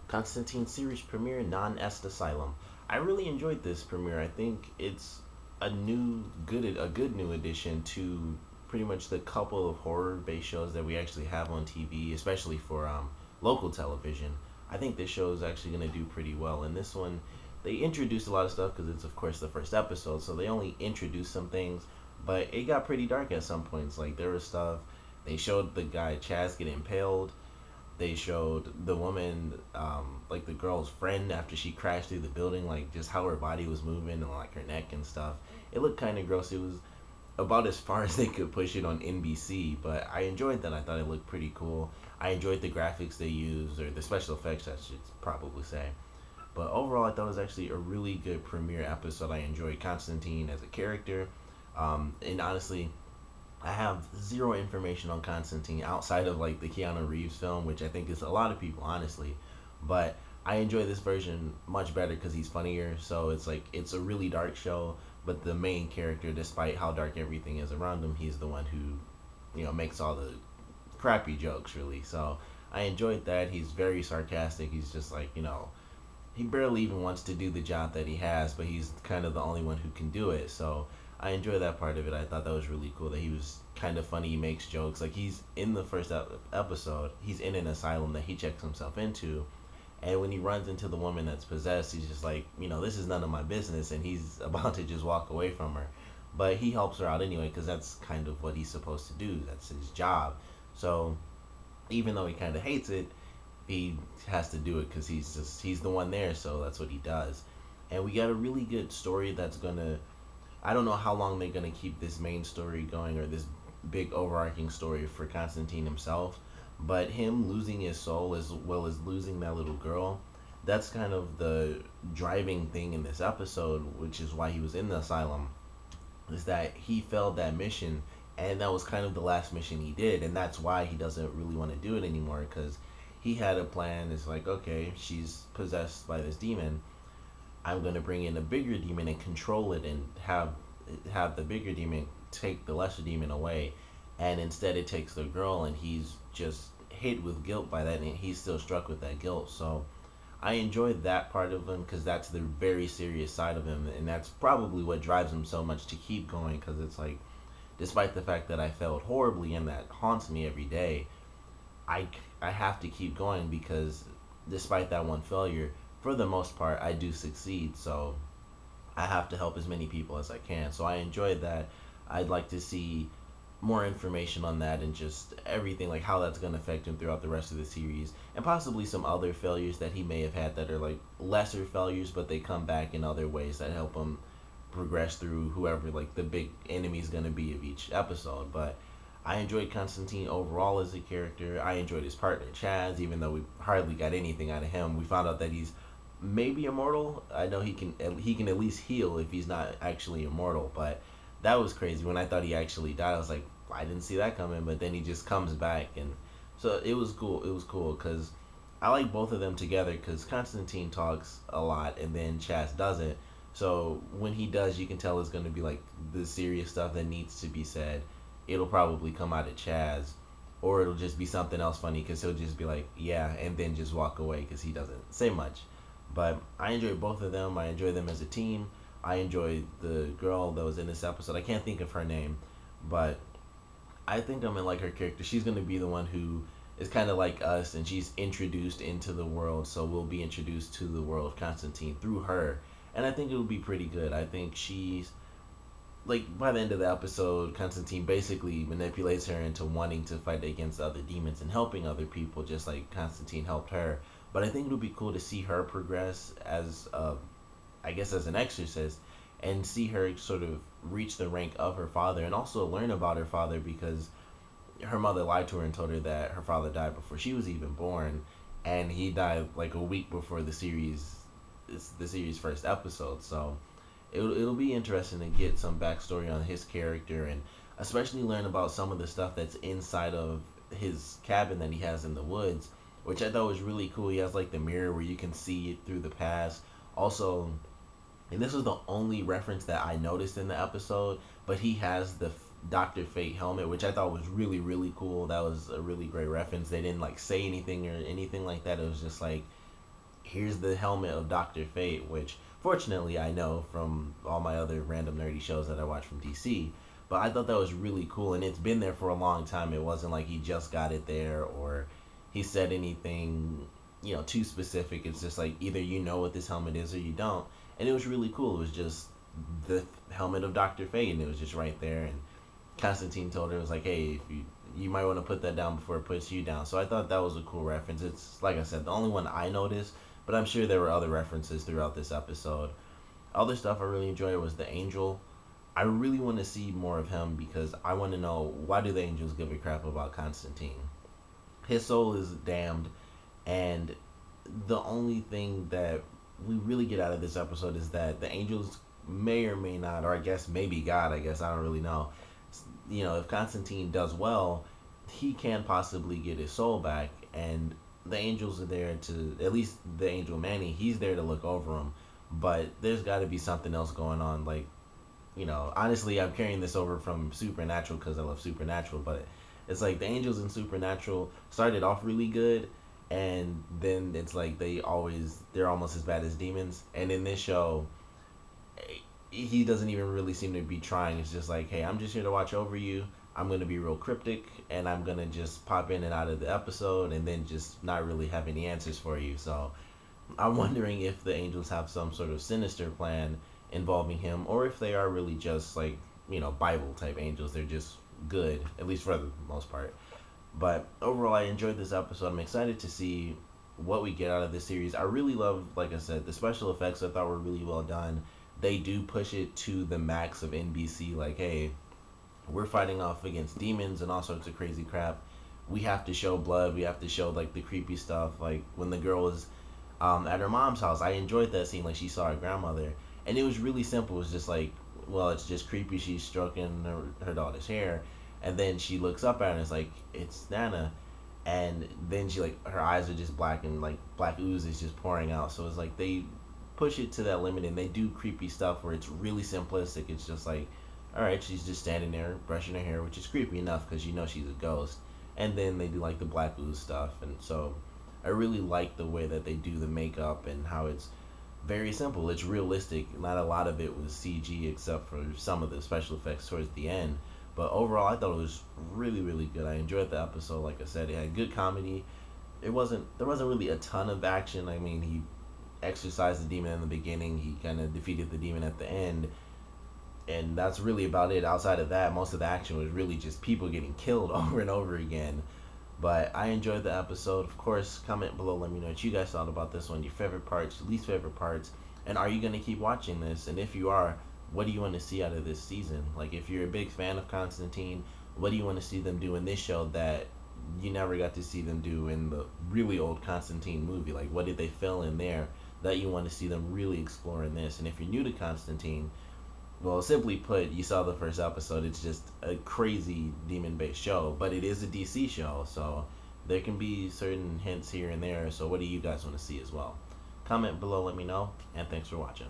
Constantine series premiere, Non-Est Asylum. I really enjoyed this premiere. I think it's a good new addition to pretty much the couple of horror-based shows that we actually have on TV, especially for local television. I think this show is actually going to do pretty well. And this one, they introduced a lot of stuff because it's of course the first episode, so they only introduced some things, but it got pretty dark at some points. Like there was stuff. They showed the guy Chaz get impaled. They showed the woman, like the girl's friend, after she crashed through the building, like just how her body was moving and like her neck and stuff. It looked kind of gross. It was about as far as they could push it on NBC, but I enjoyed that. I thought it looked pretty cool. I enjoyed the graphics they used, or the special effects, I should probably say. But overall, I thought it was actually a really good premiere episode. I enjoyed Constantine as a character. And honestly, I have zero information on Constantine outside of like the Keanu Reeves film, which I think is a lot of people, honestly. But I enjoy this version much better because he's funnier. So it's like it's a really dark show, but the main character, despite how dark everything is around him, he's the one who makes all the crappy jokes really. So I enjoyed that. He's very sarcastic. He's just like he barely even wants to do the job that he has, but he's kind of the only one who can do it. So I enjoy that part of it. I thought that was really cool that he was kind of funny. He makes jokes. Like he's in the first episode, he's in an asylum that he checks himself into. And when he runs into the woman that's possessed, he's just like, this is none of my business. And he's about to just walk away from her. But he helps her out anyway because that's kind of what he's supposed to do. That's his job. So even though he kind of hates it, he has to do it because he's the one there. So that's what he does. And we got a really good story that's gonna. I don't know how long they're gonna keep this main story going or this big overarching story for Constantine himself, but him losing his soul as well as losing that little girl, that's kind of the driving thing in this episode, which is why he was in the asylum, is that he failed that mission, and that was kind of the last mission he did, and that's why he doesn't really want to do it anymore because he had a plan. It's like, okay, she's possessed by this demon. I'm gonna bring in a bigger demon and control it and have the bigger demon take the lesser demon away. And instead, it takes the girl, and he's just hit with guilt by that, and he's still struck with that guilt. So I enjoyed that part of him because that's the very serious side of him, and that's probably what drives him so much to keep going. Because it's like, despite the fact that I failed horribly and that haunts me every day, I I have to keep going because despite that one failure, for the most part, I do succeed. So I have to help as many people as I can. So I enjoyed that. I'd like to see more information on that and just everything, like how that's going to affect him throughout the rest of the series, and possibly some other failures that he may have had that are like lesser failures, but they come back in other ways that help him progress through whoever like the big enemy is going to be of each episode. But I enjoyed Constantine overall as a character. I enjoyed his partner Chaz, even though we hardly got anything out of him. We found out that he's maybe immortal. I know he can at least heal if he's not actually immortal, but that was crazy. When I thought he actually died, I was like, I didn't see that coming. But then he just comes back, and so it was cool. It was cool because I like both of them together because Constantine talks a lot, and then Chaz doesn't. So when he does, you can tell it's going to be like the serious stuff that needs to be said. It'll probably come out of Chaz, or it'll just be something else funny because he'll just be like, yeah, and then just walk away because he doesn't say much. But I enjoy both of them. I enjoy them as a team. I enjoy the girl that was in this episode. I can't think of her name, but I think I'm gonna like her character. She's gonna be the one who is kind of like us, and she's introduced into the world. So we'll be introduced to the world of Constantine through her, and I think it'll be pretty good. I think she's like by the end of the episode, Constantine basically manipulates her into wanting to fight against other demons and helping other people, just like Constantine helped her. But I think it'll be cool to see her progress as, I guess, as an exorcist, and see her sort of reach the rank of her father, and also learn about her father because her mother lied to her and told her that her father died before she was even born, and he died like a week before the series first episode. So it'll be interesting to get some backstory on his character, and especially learn about some of the stuff that's inside of his cabin that he has in the woods, which I thought was really cool. He has like the mirror where you can see it through the past. Also, and this was the only reference that I noticed in the episode, but he has the Doctor Fate helmet, which I thought was really really cool. That was a really great reference. They didn't like say anything or anything like that. It was just like here's the helmet of Dr. Fate, which fortunately I know from all my other random nerdy shows that I watch from DC. But I thought that was really cool, and it's been there for a long time. It wasn't like he just got it there or he said anything, too specific. It's just like either you know what this helmet is or you don't. And it was really cool. It was just the helmet of Dr. Fate, and it was just right there. And Constantine told her, it was like, hey, if you might want to put that down before it puts you down. So I thought that was a cool reference. It's like I said, the only one I noticed, but I'm sure there were other references throughout this episode. Other stuff I really enjoyed was the Angel. I really want to see more of him because I want to know, why do the Angels give a crap about Constantine? His soul is damned, and the only thing that we really get out of this episode is that the Angels may or may not, or I guess maybe God, I guess, I don't really know. If Constantine does well, he can possibly get his soul back, and the angels are there to, at least the angel Manny, he's there to look over him. But there's got to be something else going on. Like, honestly, I'm carrying this over from Supernatural because I love Supernatural, but it's like the angels in Supernatural started off really good, and then it's like they're almost as bad as demons. And in this show, he doesn't even really seem to be trying. It's just like, hey, I'm just here to watch over you. I'm going to be real cryptic, and I'm going to just pop in and out of the episode and then just not really have any answers for you. So I'm wondering if the angels have some sort of sinister plan involving him, or if they are really just like, Bible type angels. They're just good, at least for the most part. But overall, I enjoyed this episode. I'm excited to see what we get out of this series. I really love, like I said, the special effects I thought were really well done. They do push it to the max of NBC. Like, hey, we're fighting off against demons and all sorts of crazy crap. We have to show blood. We have to show like the creepy stuff. Like when the girl was at her mom's house, I enjoyed that scene. Like she saw her grandmother, and it was really simple. It was just like, well, it's just creepy. She's stroking her daughter's hair, and then she looks up at her and it's like, it's Nana. And then she, like, her eyes are just black and like black ooze is just pouring out. So it's like they push it to that limit, and they do creepy stuff where it's really simplistic. It's just like, all right, she's just standing there brushing her hair, which is creepy enough because she's a ghost. And then they do like the black ooze stuff, and so I really like the way that they do the makeup and how it's very simple. It's realistic. Not a lot of it was CG except for some of the special effects towards the end. But overall, I thought it was really, really good. I enjoyed the episode. Like I said, it had good comedy. There wasn't really a ton of action. I mean, he exorcised the demon in the beginning. He kind of defeated the demon at the end, and that's really about it. Outside of that, most of the action was really just people getting killed over and over again. But I enjoyed the episode. Of course, comment below. Let me know what you guys thought about this one. Your favorite parts, least favorite parts, and are you gonna keep watching this? And if you are, what do you want to see out of this season? Like, if you're a big fan of Constantine, what do you want to see them do in this show that you never got to see them do in the really old Constantine movie? Like, what did they fill in there that you want to see them really explore in this? And if you're new to Constantine, well, simply put, you saw the first episode. It's just a crazy demon-based show, but it is a DC show, so there can be certain hints here and there. So what do you guys want to see as well? Comment below, let me know, and thanks for watching.